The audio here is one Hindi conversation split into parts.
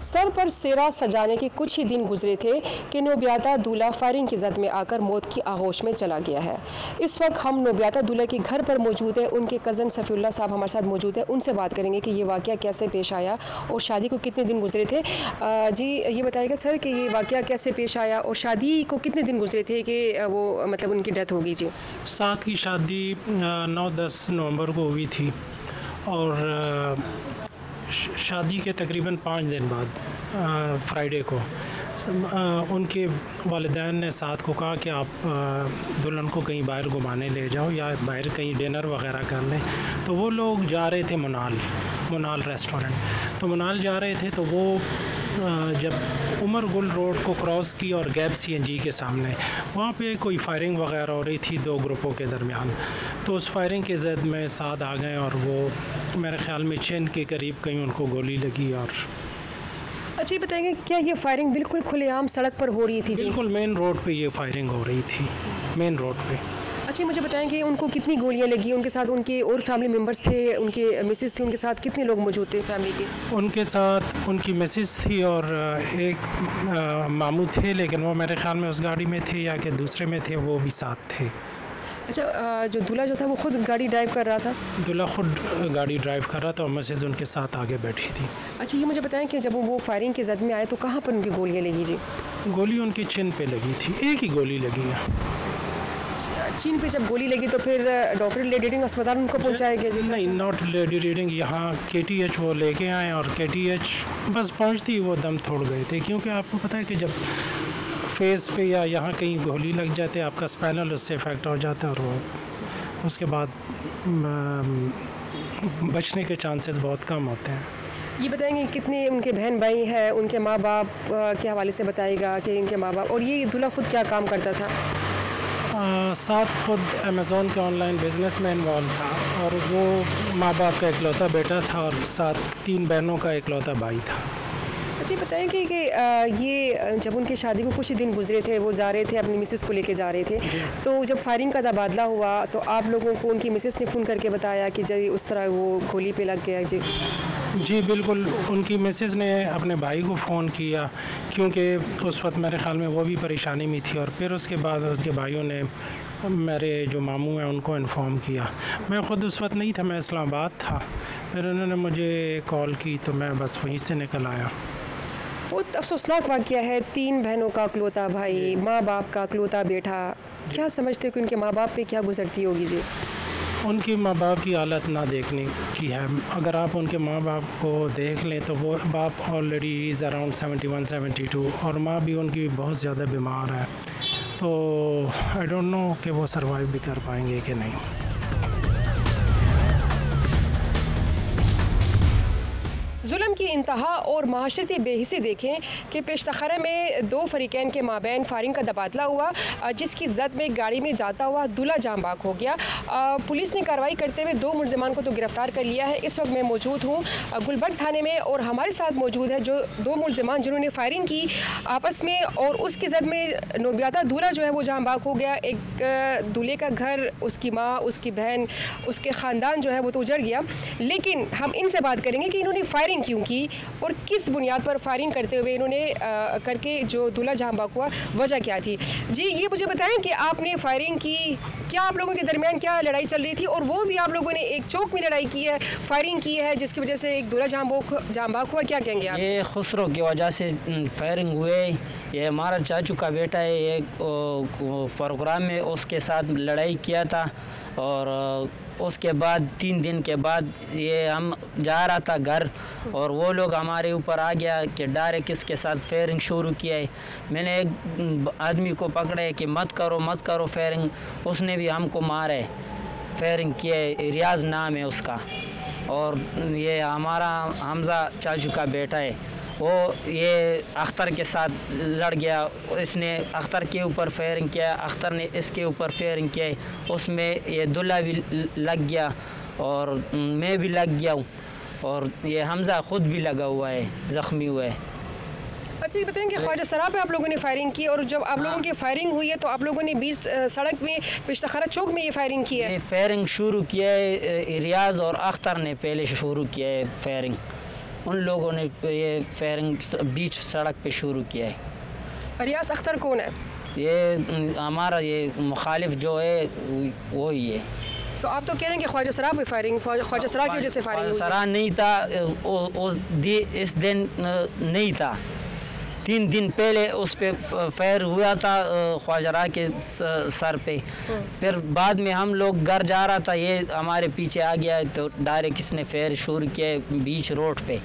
सर पर सेहरा सजाने के कुछ ही दिन गुजरे थे कि नोबियाता दूल्हा फायरिंग की जद में आकर मौत की आगोश में चला गया है। इस वक्त हम नोबियाता दूल्हा के घर पर मौजूद हैं। उनके कज़न सफ़ीउल्लाह साहब हमारे साथ मौजूद हैं। उनसे बात करेंगे कि ये वाक़या कैसे पेश आया और शादी को कितने दिन गुजरे थे। जी ये बताइएगा सर कि ये वाक़या कैसे पेश आया और शादी को कितने दिन गुजरे थे कि वो मतलब उनकी डेथ होगी। जी 7 की शादी 9-10 नवंबर को हुई थी और शादी के तकरीबन 5 दिन बाद फ्राइडे को उनके वालिदैन ने साथ को कहा कि आप दुल्हन को कहीं बाहर घुमाने ले जाओ या बाहर कहीं डिनर वगैरह कर लें। तो वो लोग जा रहे थे मुनाल रेस्टोरेंट। तो मुनाल जा रहे थे तो वो जब उमर गुल रोड को क्रॉस की और गैप CNG के सामने वहाँ पे कोई फायरिंग वगैरह हो रही थी 2 ग्रुपों के दरमियान। तो उस फायरिंग के ज़द में साथ आ गए और वो मेरे ख़्याल में चिन के करीब कहीं उनको गोली लगी। और अच्छा ये बताएंगे क्या ये फायरिंग बिल्कुल खुलेआम सड़क पर हो रही थी? बिल्कुल मेन रोड पे ये फायरिंग हो रही थी, मेन रोड पे। अच्छा मुझे बताएं कि उनको कितनी गोलियां लगी? उनके साथ उनके और फैमिली मेम्बर्स थे, उनके मिसेस थे, उनके साथ कितने लोग मौजूद थे फैमिली के? उनके साथ उनकी मिसेस थी और एक मामू थे, लेकिन वो मेरे ख्याल में उस गाड़ी में थे या कि दूसरे में थे, वो भी साथ थे। अच्छा जो दूल्हा जो था वो खुद गाड़ी ड्राइव कर रहा था? दूल्हा खुद गाड़ी ड्राइव कर रहा था और मिसेस उनके साथ आगे बैठी थी। अच्छा ये मुझे बताएं कि जब वो फायरिंग के जद में आए तो कहाँ पर उनकी गोलियाँ लगी? जी गोली उनकी चिन पे लगी थी, एक ही गोली लगी है। चीन पे जब गोली लगी तो फिर डॉक्टर लेडी रीडिंग अस्पताल उनको पहुंचाया गया? जी नहीं, नॉट लेडी रीडिंग, यहाँ KTH वो लेके आए और KTH बस पहुँचती ही वो दम तोड़ गए थे। क्योंकि आपको पता है कि जब फेस पे या यहाँ कहीं गोली लग जाते आपका स्पाइनल उससे इफेक्ट हो जाता है और वो उसके बाद बचने के चांसेस बहुत कम होते हैं। ये बताएंगे कितने उनके बहन भाई हैं, उनके माँ बाप के हवाले से बताएगा कि इनके माँ बाप और ये दूल्हा खुद क्या काम करता था? साथ खुद अमेज़ॉन के ऑनलाइन बिज़नेस में इन्वॉल्व था और वो माँ बाप का इकलौता बेटा था और साथ 3 बहनों का इकलौता भाई था। अच्छा बताएं कि ये जब उनकी शादी को कुछ ही दिन गुजरे थे, वो जा रहे थे अपनी मिसेस को लेके जा रहे थे, तो जब फायरिंग का तबादला हुआ तो आप लोगों को उनकी मिसेस ने फ़ोन करके बताया कि जी उस तरह वो गोली पे लग गया? जी बिल्कुल, उनकी मिसेस ने अपने भाई को फ़ोन किया क्योंकि उस वक्त मेरे ख़्याल में वो भी परेशानी में थी और फिर उसके बाद उसके भाइयों ने मेरे जो मामू हैं उनको इन्फॉर्म किया। मैं ख़ुद उस वक्त नहीं था, मैं इस्लामाबाद था। फिर उन्होंने मुझे कॉल की तो मैं बस वहीं से निकल आया। बहुत अफसोसनाक वाक़या है, 3 बहनों का इकलौता भाई, माँ बाप का इकलौता बेटा। क्या समझते हो कि उनके माँ बाप पे क्या गुजरती होगी? जी उनकी माँ बाप की हालत ना देखने की है। अगर आप उनके माँ बाप को देख लें तो वो बाप ऑलरेडी इज़ अराउंड 71-72 और माँ भी उनकी बहुत ज़्यादा बीमार है। तो आई डोंट नो कि वो सर्वाइव भी कर पाएंगे कि नहीं। जुल्म की इंतहा और माशरती बेहिसी देखें कि पेशतखरा में 2 फरीकैन के माबैन फायरिंग का तबादला हुआ, जिसकी जद में गाड़ी में जाता हुआ दूल्हा जाम बाग हो गया। पुलिस ने कार्रवाई करते हुए 2 मुलजमान को तो गिरफ्तार कर लिया है। इस वक्त मैं मौजूद हूँ गुलबर्ग थाने में और हमारे साथ मौजूद है जो 2 मुलजमान जिन्होंने फायरिंग की आपस में और उसकी जद में नोबियाता दूल्हा जो है वो जाम बाग हो गया। एक दूल्हे का घर, उसकी माँ, उसकी बहन, उसके ख़ानदान जो है वो तो उजड़ गया। लेकिन हम इनसे बात करेंगे कि इन्होंने फायरिंग क्यों की और किस बुनियाद पर फायरिंग करते हुए इन्होंने करके जो दूल्हा जाम बाग हुआ वजह क्या थी। जी ये मुझे बताएं कि आपने फायरिंग की, क्या आप लोगों के दरमियान क्या लड़ाई चल रही थी और वो भी आप लोगों ने एक चौक में लड़ाई की है, फायरिंग की है जिसकी वजह से एक दूल्हा जाम बाग हुआ, क्या कहेंगे आप? ये खुसरो की वजह से फायरिंग हुए। ये हमारा चाचू का बेटा है, एक प्रोग्राम में उसके साथ लड़ाई किया था और उसके बाद 3 दिन के बाद ये हम जा रहा था घर और वो लोग हमारे ऊपर आ गया कि डायरेक्ट किसके साथ फायरिंग शुरू किया है। मैंने एक आदमी को पकड़ा है कि मत करो फायरिंग, उसने भी हमको मारा है, फायरिंग किया है। रियाज नाम है उसका और ये हमारा हमजा चाचू का बेटा है, वो ये अख्तर के साथ लड़ गया। इसने अख्तर के ऊपर फायरिंग किया, अख्तर ने इसके ऊपर फायरिंग किया, उसमें ये दूल्हा भी लग गया और मैं भी लग गया हूँ और ये हमजा खुद भी लगा हुआ है, ज़ख्मी हुआ है। अच्छा ये बताएं कि ख्वाजा सरा पे आप लोगों ने फायरिंग की और जब आप लोगों की फायरिंग हुई है तो आप लोगों ने बीच सड़क में पेशतखरा चौक में ये फायरिंग की है? ये फायरिंग शुरू किया है रियाज और अख्तर ने पहले शुरू किया है फायरिंग। उन लोगों ने ये फायरिंग बीच सड़क पे शुरू किया है। रियाज अख्तर कौन है? ये हमारा ये मुखालिफ जो है वो ही है। तो आप तो कह रहे हैं कि ख्वाजा सरा पे फायरिंग, ख्वाजा सरा की वजह से फायरिंग हुई? सरा नहीं था, इस दिन नहीं था, 3 दिन पहले उस पे फायर हुआ था ख्वाजरा के सर पे। फिर बाद में हम लोग घर जा रहा था, ये हमारे पीछे आ गया तो डायरेक्ट किसने फायर शुरू किया बीच रोड पे।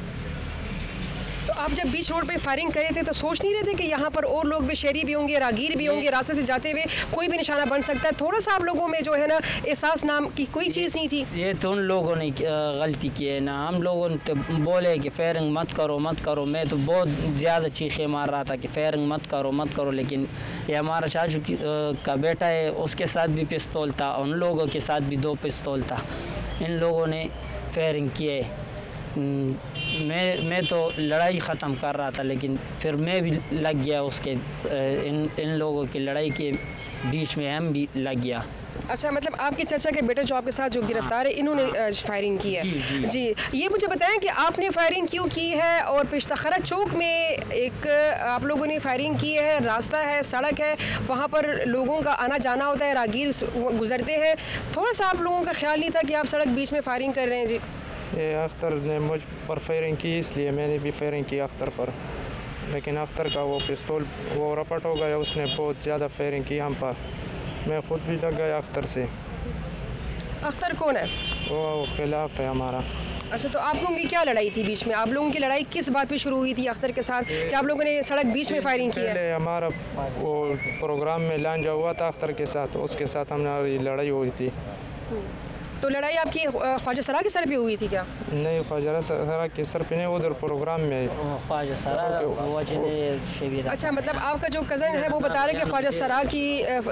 तो आप जब बीच रोड पे फायरिंग करे थे तो सोच नहीं रहे थे कि यहाँ पर और लोग भी, शहरी भी होंगे, रागीर भी होंगे, रास्ते से जाते हुए कोई भी निशाना बन सकता है? थोड़ा सा आप लोगों में जो है ना एहसास नाम की कोई चीज़ नहीं थी? ये तो उन लोगों ने गलती की है ना, हम लोगों ने तो बोले कि फायरिंग मत करो मत करो। मैं तो बहुत ज़्यादा चीखें मार रहा था कि फायरिंग मत करो मत करो, लेकिन ये हमारा चाचू का बेटा है, उसके साथ भी पिस्तौल था, उन लोगों के साथ भी 2 पिस्तौल था। इन लोगों ने फायरिंग किए। मैं तो लड़ाई ख़त्म कर रहा था, लेकिन फिर मैं भी लग गया उसके इन लोगों की लड़ाई के बीच में, हम भी लग गया। अच्छा, मतलब आपके चाचा के बेटे जो आपके साथ जो गिरफ्तार है, इन्होंने फायरिंग की है? जी, ये मुझे बताएं कि आपने फायरिंग क्यों की है? और पेशतखरा चौक में एक आप लोगों ने फायरिंग की है, रास्ता है, सड़क है, वहाँ पर लोगों का आना जाना होता है, रागीर गुजरते हैं, थोड़ा सा आप लोगों का ख्याल नहीं था कि आप सड़क बीच में फायरिंग कर रहे हैं? जी, ये अख्तर ने मुझ पर फायरिंग की, इसलिए मैंने भी फायरिंग की अख्तर पर, लेकिन अख्तर का वो पिस्तौल वो रपट हो गया, उसने बहुत ज़्यादा फायरिंग की हम पर। मैं खुद भी लग गया अख्तर से। अख्तर कौन है? वो खिलाफ है हमारा। अच्छा, तो आप लोगों की क्या लड़ाई थी बीच में? आप लोगों की लड़ाई किस बात पे शुरू हुई थी अख्तर के साथ कि आप लोगों ने सड़क बीच में फायरिंग की है? पहले हमारा वो प्रोग्राम में लांजा हुआ था अख्तर के साथ, उसके साथ हमारी लड़ाई हुई थी। तो लड़ाई आपकी ख्वाजा सरा के सर पे हुई थी क्या? नहीं, ख्वाजा सरा के सर पे नहीं, उधर प्रोग्राम में ख्वाजा सरा। अच्छा, मतलब आपका जो कज़न है वो बता रहे हैं कि ख्वाजा सरा की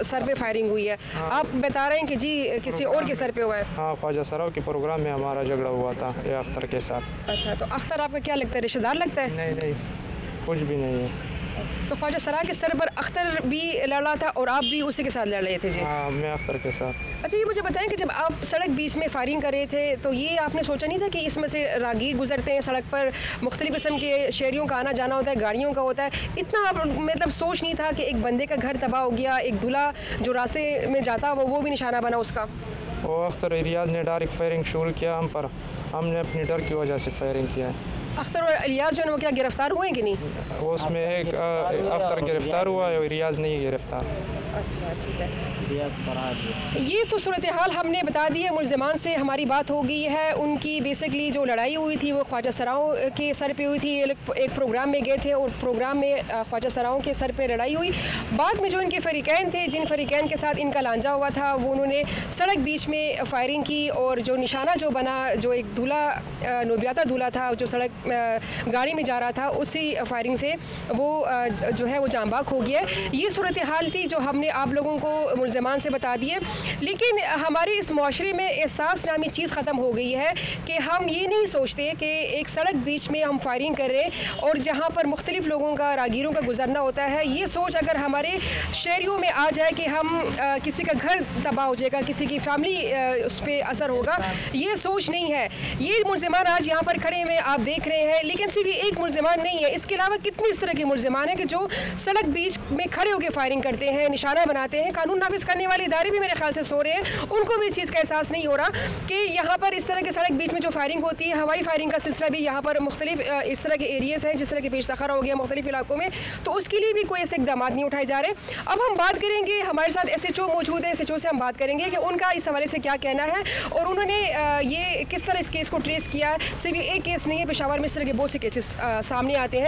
सर पे फायरिंग हुई है, आप बता रहे हैं कि जी किसी और के सर पे हुआ है? हाँ, ख्वाजा सरा के प्रोग्राम में हमारा झगड़ा हुआ था ये अख्तर के साथ। अच्छा, तो अख्तर आपका क्या लगता है, रिश्तेदार लगता है? नहीं, कुछ भी नहीं है। ख्वाजा सरा के सर पर अख्तर भी लड़ा था और आप भी उसी के साथ लड़ रहे थे? जी हाँ, मैं अख्तर के साथ। अच्छा, ये मुझे बताएं कि जब आप सड़क बीच में फायरिंग कर रहे थे तो ये आपने सोचा नहीं था कि इसमें से रागीर गुजरते हैं, सड़क पर मुख्तलिफ किस्म के शहरियों का आना जाना होता है, गाड़ियों का होता है, इतना मतलब सोच नहीं था कि एक बंदे का घर तबाह हो गया, एक दूल्हा जो रास्ते में जाता वो भी निशाना बना उसका? वो अख्तर रियाज ने डायरेक्ट फायरिंग शुरू किया हम पर, हमने अपनी डर की वजह से फायरिंग किया है। अख्तर और इलियास जो है वो क्या गिरफ्तार हुए हैं कि नहीं? उसमें एक अख्तर गिरफ्तार हुआ है, रियाज नहीं गिरफ्तार। अच्छा, ठीक है। ये तो सूरत हाल हमने बता दी है। मुल्ज़िमान से हमारी बात हो गई है, उनकी बेसिकली जो लड़ाई हुई थी वो ख्वाजा सराओं के सर पे हुई थी। एक प्रोग्राम में गए थे और प्रोग्राम में ख्वाजा सराओं के सर पे लड़ाई हुई। बाद में जो इनके फ़रीक़ैन थे, जिन फ़रीक़ैन के साथ इनका लांजा हुआ था, वो उन्होंने सड़क बीच में फायरिंग की और जो निशाना जो बना, जो एक दूल्हा नोबियाता दूल्हा था जो सड़क गाड़ी में जा रहा था, उसी फायरिंग से वो जो है वो जांबाग हो गया। ये सूरत हाल थी जो हमने आप लोगों को मुल्ज़िमान से बता दिए। लेकिन हमारे इस माशरे में एहसास नामी चीज़ ख़त्म हो गई है कि हम ये नहीं सोचते कि एक सड़क बीच में हम फायरिंग कर रहे हैं और जहाँ पर मुख्तलिफ़ लोगों का, रागीरों का गुजरना होता है, ये सोच अगर हमारे शहरियों में आ जाए कि हम किसी का घर तबाह हो जाएगा, किसी की फैमिली उस पर असर होगा, ये सोच नहीं है। ये मुल्ज़िमान आज यहाँ पर खड़े हुए आप देख रहे हैं, लेकिन सिर्फ एक मुल्ज़िमान नहीं है, इसके अलावा कितने इस तरह के मुल्ज़िमान हैं कि जो सड़क बीच में खड़े होकर फायरिंग करते हैं, निशाना बनाते हैं। कानून नाफिज करने वाले इदारे भी मेरे ख्याल से सो रहे हैं, उनको भी इस चीज़ का एहसास नहीं हो रहा कि यहाँ पर इस तरह के सड़क बीच में जो फायरिंग होती है, हवाई फायरिंग का सिलसिला भी यहाँ पर मुख्तलिफ इस तरह के एरियाज़ हैं, जिस तरह के पेशतखरा हो गया मुख्तलिफ इलाकों में, तो उसके लिए भी कोई ऐसे इकदाम नहीं उठाए जा रहे। अब हम बात करेंगे, हमारे साथ SHO मौजूद है, SHO से हम बात करेंगे कि उनका इस हवाले से क्या कहना है और उन्होंने ये किस तरह इस केस को ट्रेस किया है। सिर्फ एक केस नहीं है, पेशावर में इस तरह के बहुत से केसेस सामने आते हैं।